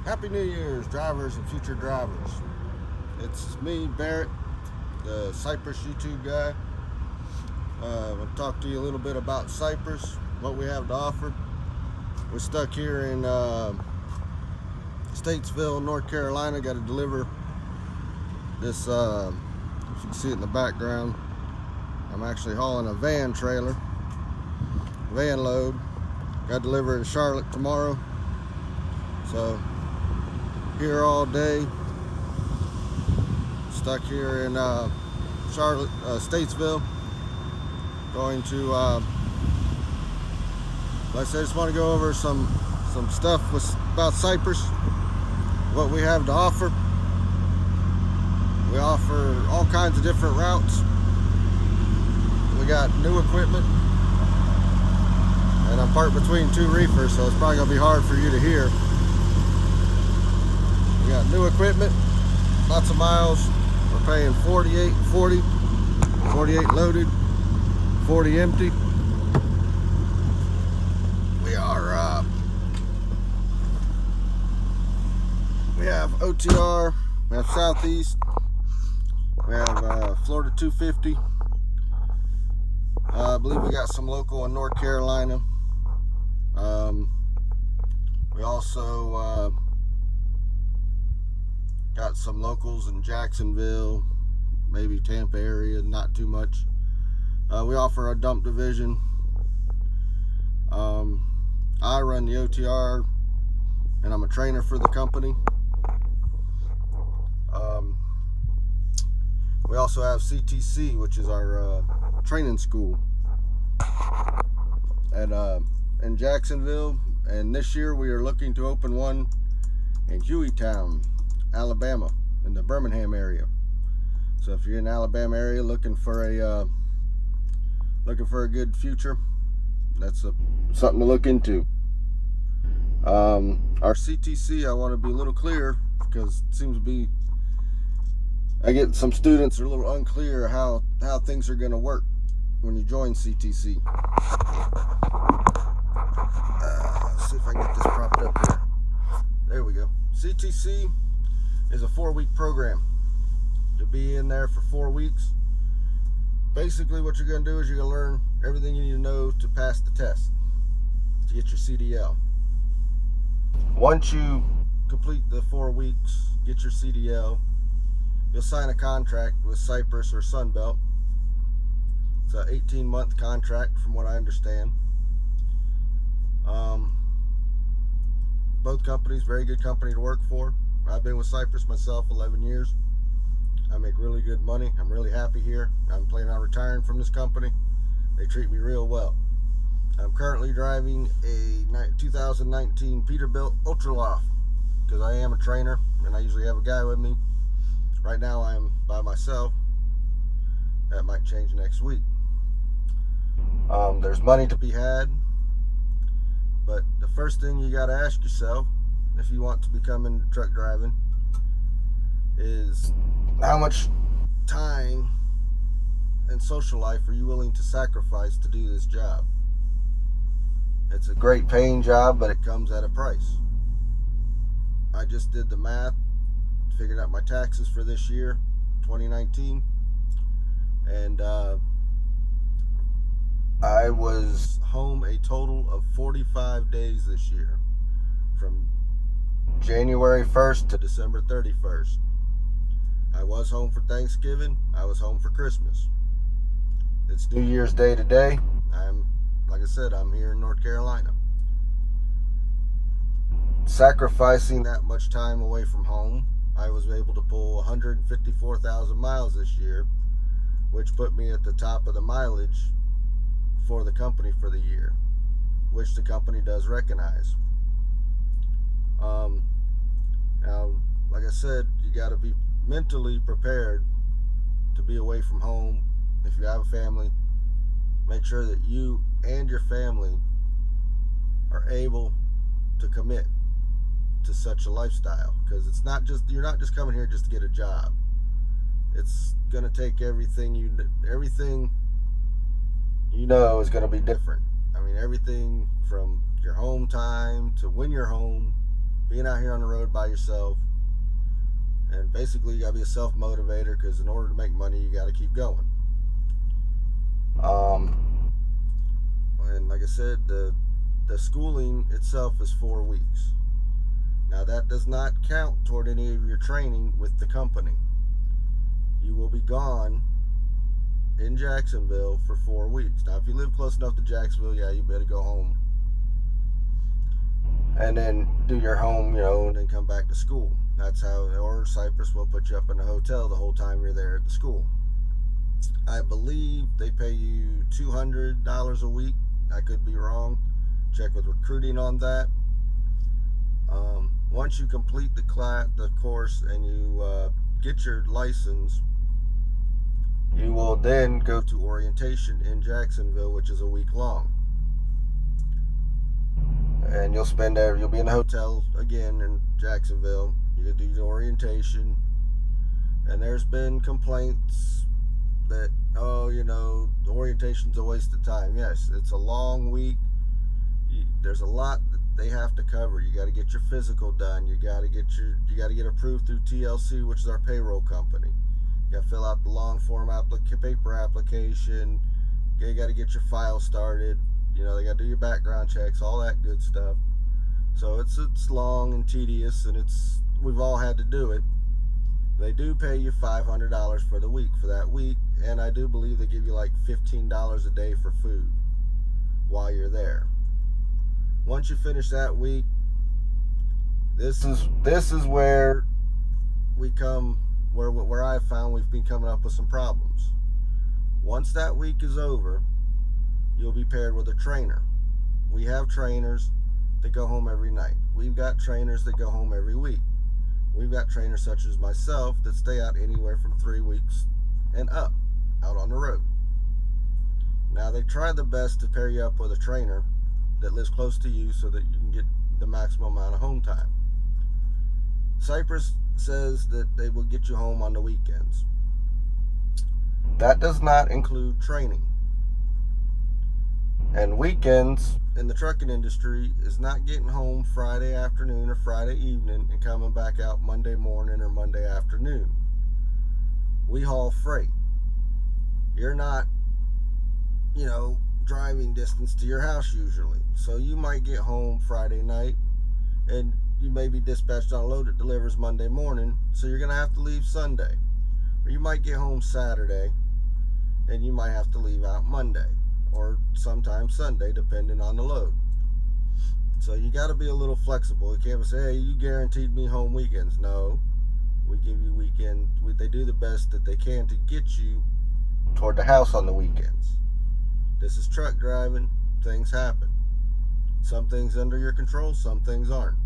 Happy New Year's, drivers and future drivers. It's me, Barrett, the Cypress YouTube Guy. I'll talk to you a little bit about Cypress, what we have to offer. We're stuck here in Statesville, North Carolina. Got to deliver this, if you can see it in the background, I'm actually hauling a van trailer, van load. Got to deliver it in Charlotte tomorrow. So here all day, stuck here in Charlotte, Statesville. Going to, like I said, I just want to go over some stuff about Cypress, what we have to offer. We offer all kinds of different routes. We got new equipment, and I'm parked between two reefers, so it's probably gonna be hard for you to hear. We got new equipment, lots of miles. We're paying 48 loaded, 40 empty. We have OTR, we have Southeast, we have Florida 250. I believe we got some local in North Carolina. We also got some locals in Jacksonville, maybe Tampa area, not too much. We offer a dump division. I run the OTR, and I'm a trainer for the company. We also have CTC, which is our training school in Jacksonville, and this year we are looking to open one in Hueytown, Alabama, in the Birmingham area. So if you're in the Alabama area looking for a good future, that's something to look into. Our CTC, I want to be a little clear, because it seems to be, I get some students are a little unclear how things are going to work when you join CTC. Let's see if I can get this propped up here. There we go. CTC is a 4-week program. You'll be in there for 4 weeks. Basically what you're going to do is you're going to learn everything you need to know to pass the test, to get your CDL. Once you complete the 4 weeks, get your CDL, you'll sign a contract with Cypress or Sunbelt. It's an 18-month contract from what I understand. Both companies, very good company to work for. I've been with Cypress myself 11 years. I make really good money. I'm really happy here. I'm planning on retiring from this company. They treat me real well. I'm currently driving a 2019 Peterbilt Ultraloft because I am a trainer and I usually have a guy with me. Right now I'm by myself. That might change next week. There's money to be had, but the first thing you got to ask yourself if you want to become into truck driving is how much time and social life are you willing to sacrifice to do this job? It's a great paying job, but it comes at a price. I just did the math, figured out my taxes for this year, 2019, and I was home a total of 45 days this year, from January 1st to December 31st. I was home for Thanksgiving. I was home for Christmas. It's New Year's Day today. Like I said, I'm here in North Carolina. Sacrificing that much time away from home, I was able to pull 154,000 miles this year, which put me at the top of the mileage for the company for the year, which the company does recognize. Now, like I said, you got to be mentally prepared to be away from home. If you have a family, make sure that you and your family are able to commit to such a lifestyle, because it's not just, you're not just coming here just to get a job. It's gonna take everything you know is gonna be different. I mean, everything from your home time to when you're home, being out here on the road by yourself. And basically, you gotta be a self-motivator, because in order to make money, you gotta keep going. And like I said, the schooling itself is 4 weeks. Now, that does not count toward any of your training with the company. You will be gone in Jacksonville for 4 weeks. Now, if you live close enough to Jacksonville, yeah, you better go home and then do your home, and then come back to school. That's how, or Cypress will put you up in a hotel the whole time you're there at the school. I believe they pay you $200 a week. I could be wrong. Check with recruiting on that. Once you complete the course, and you get your license, you will then go to orientation in Jacksonville, which is a week long. And you'll be in a hotel again in Jacksonville. You'll do your orientation. And there's been complaints that, the orientation's a waste of time. Yes, it's a long week. There's a lot that they have to cover. You got to get your physical done. You got to get approved through TLC, which is our payroll company. You got to fill out the long form paper application. You got to get your file started. They got to do your background checks, all that good stuff. So it's long and tedious, and we've all had to do it. They do pay you $500 for that week, and I do believe they give you like $15 a day for food while you're there. Once you finish that week, this is where we come, where I've found we've been coming up with some problems. Once that week is over, you'll be paired with a trainer. We have trainers that go home every night. We've got trainers that go home every week. We've got trainers such as myself that stay out anywhere from 3 weeks and up, out on the road. Now, they try the best to pair you up with a trainer that lives close to you so that you can get the maximum amount of home time. Cypress says that they will get you home on the weekends. That does not include training. And weekends in the trucking industry is not getting home Friday afternoon or Friday evening and coming back out Monday morning or Monday afternoon. We haul freight. You're not, driving distance to your house usually. So you might get home Friday night, and you may be dispatched on a load that delivers Monday morning, so you're going to have to leave Sunday. Or you might get home Saturday, and you might have to leave out Monday, or sometimes Sunday, depending on the load. So you got to be a little flexible. You can't say, hey, you guaranteed me home weekends. No, we give you weekend. They do the best that they can to get you toward the house on the weekends. This is truck driving. Things happen. Some things under your control, some things aren't.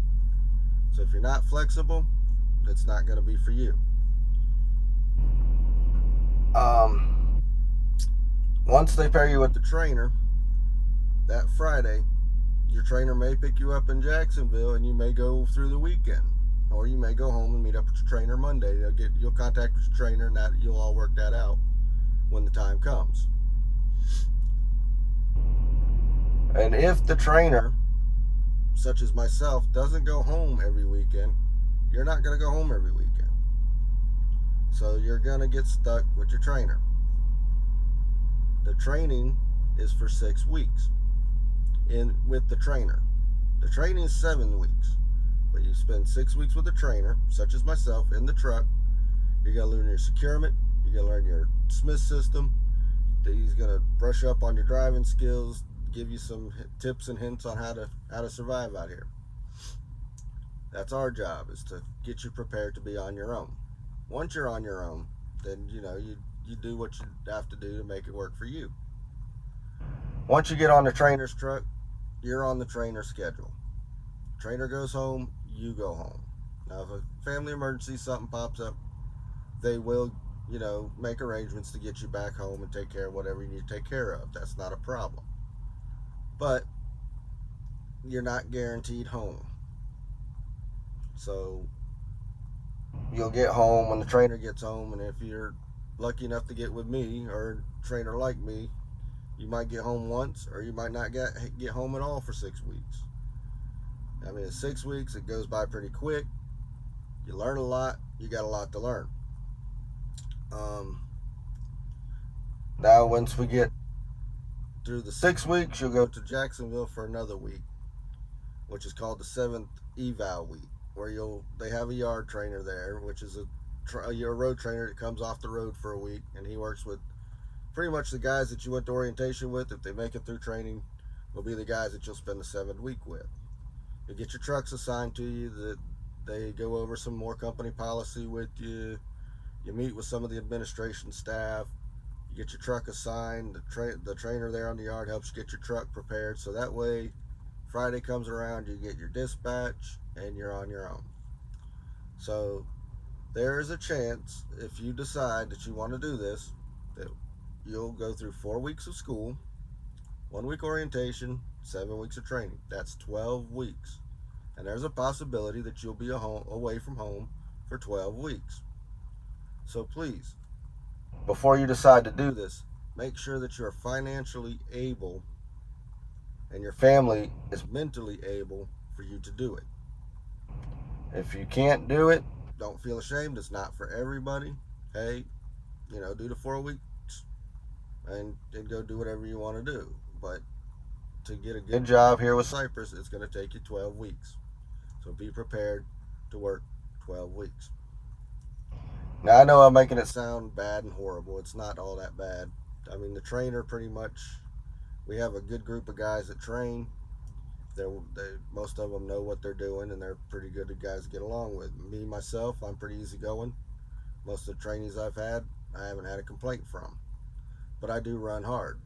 So if you're not flexible, it's not going to be for you. Once they pair you with the trainer, that Friday, your trainer may pick you up in Jacksonville, and you may go through the weekend, or you may go home and meet up with your trainer Monday. You'll contact your trainer, and that you'll all work that out when the time comes. And if the trainer, such as myself, doesn't go home every weekend, you're not going to go home every weekend. So you're going to get stuck with your trainer. The training is for 6 weeks with the trainer. The training is 7 weeks, but you spend 6 weeks with a trainer, such as myself, in the truck. You're going to learn your securement. You're going to learn your Smith system. He's going to brush up on your driving skills, give you some tips and hints on how to survive out here. That's our job, is to get you prepared to be on your own. Once you're on your own, then you do what you have to do to make it work for you. Once you get on the trainer's truck, you're on the trainer's schedule. Trainer goes home, you go home. Now, if a family emergency, something pops up, they will, make arrangements to get you back home and take care of whatever you need to take care of. That's not a problem. But you're not guaranteed home. So you'll get home when the trainer gets home, and if you're lucky enough to get with me or a trainer like me, you might get home once, or you might not get home at all for 6 weeks. I mean, in 6 weeks, it goes by pretty quick. You learn a lot. You got a lot to learn. Now, once we get through the 6 weeks, you'll go to Jacksonville for another week, which is called the 7th eval week, where they have a yard trainer there, which is a road trainer that comes off the road for a week, and he works with pretty much the guys that you went to orientation with. If they make it through training, will be the guys that you'll spend the 7th week with. You get your trucks assigned to you. That they go over some more company policy with you. You meet with some of the administration staff. You get your truck assigned. The trainer there on the yard helps you get your truck prepared, so that way Friday comes around, you get your dispatch and you're on your own. So there is a chance, if you decide that you want to do this, that you'll go through 4 weeks of school, 1 week orientation, 7 weeks of training. That's 12 weeks. And there's a possibility that you'll be away from home for 12 weeks. So please, before you decide to do this, make sure that you're financially able and your family is mentally able for you to do it. If you can't do it, don't feel ashamed. It's not for everybody. Hey, do the 4 weeks and go do whatever you want to do. But to get a good job here with Cypress, it's going to take you 12 weeks. So be prepared to work 12 weeks. Now, I know I'm making it sound bad and horrible. It's not all that bad. I mean, the trainer pretty much, we have a good group of guys that train. Most of them know what they're doing, and they're pretty good guys to get along with. Me, myself, I'm pretty easygoing. Most of the trainees I've had, I haven't had a complaint from. But I do run hard,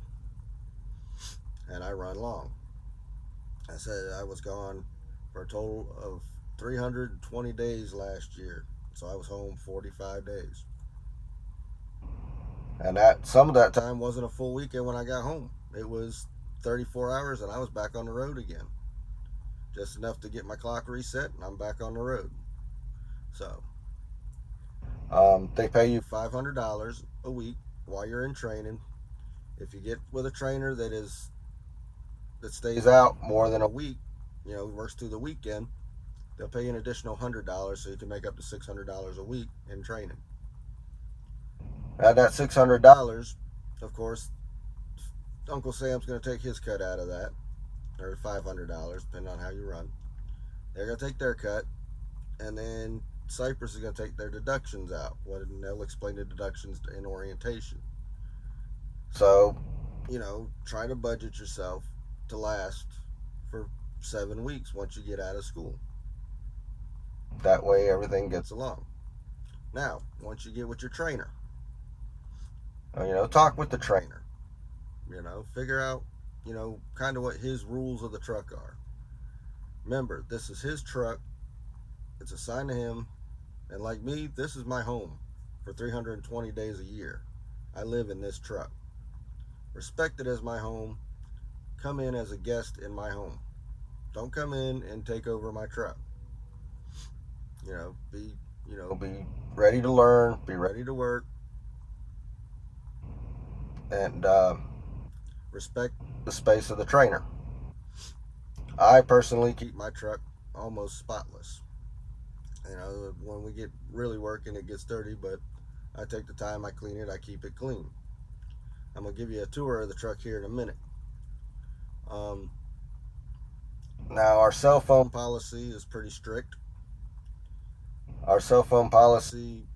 and I run long. I said I was gone for a total of 320 days last year. So I was home 45 days. And some of that time wasn't a full weekend when I got home. It was 34 hours and I was back on the road again. Just enough to get my clock reset and I'm back on the road. So they pay you $500 a week while you're in training. If you get with a trainer that stays out more than a week, works through the weekend, they'll pay you an additional $100, so you can make up to $600 a week in training. At that $600, of course, Uncle Sam's going to take his cut out of that, or $500, depending on how you run. They're going to take their cut, and then Cypress is going to take their deductions out. And they'll explain the deductions in orientation. So, try to budget yourself to last for 7 weeks once you get out of school. That way everything gets along. Now, once you get with your trainer, talk with the trainer. Figure out, kind of what his rules of the truck are. Remember, this is his truck. It's assigned to him. And like me, this is my home for 320 days a year. I live in this truck. Respect it as my home. Come in as a guest in my home. Don't come in and take over my truck. Be ready to learn, be ready to work, and respect the space of the trainer. I personally keep my truck almost spotless. When we get really working, it gets dirty, but I take the time, I clean it, I keep it clean. I'm going to give you a tour of the truck here in a minute. Now, our cell phone policy is pretty strict. Our cell phone policy,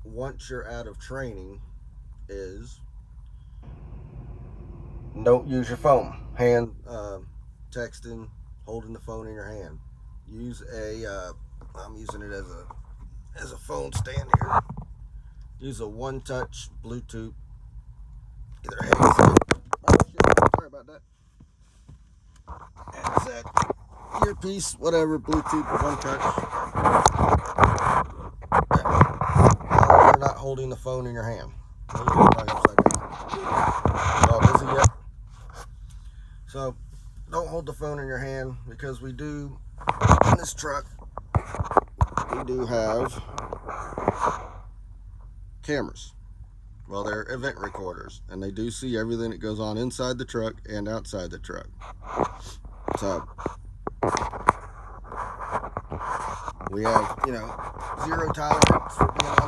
once you're out of training, is don't use your phone. Hand texting, holding the phone in your hand. Use I'm using it as a phone stand here. Use a one-touch Bluetooth. Either headset. Oh shit! Sorry about that. Headset, earpiece, whatever. Bluetooth, one touch. You're not holding the phone in your hand. Y'all busy yet? So don't hold the phone in your hand, because we do in this truck. We do have cameras. Well, they're event recorders, and they do see everything that goes on inside the truck and outside the truck. So We have, you know, zero tolerance for being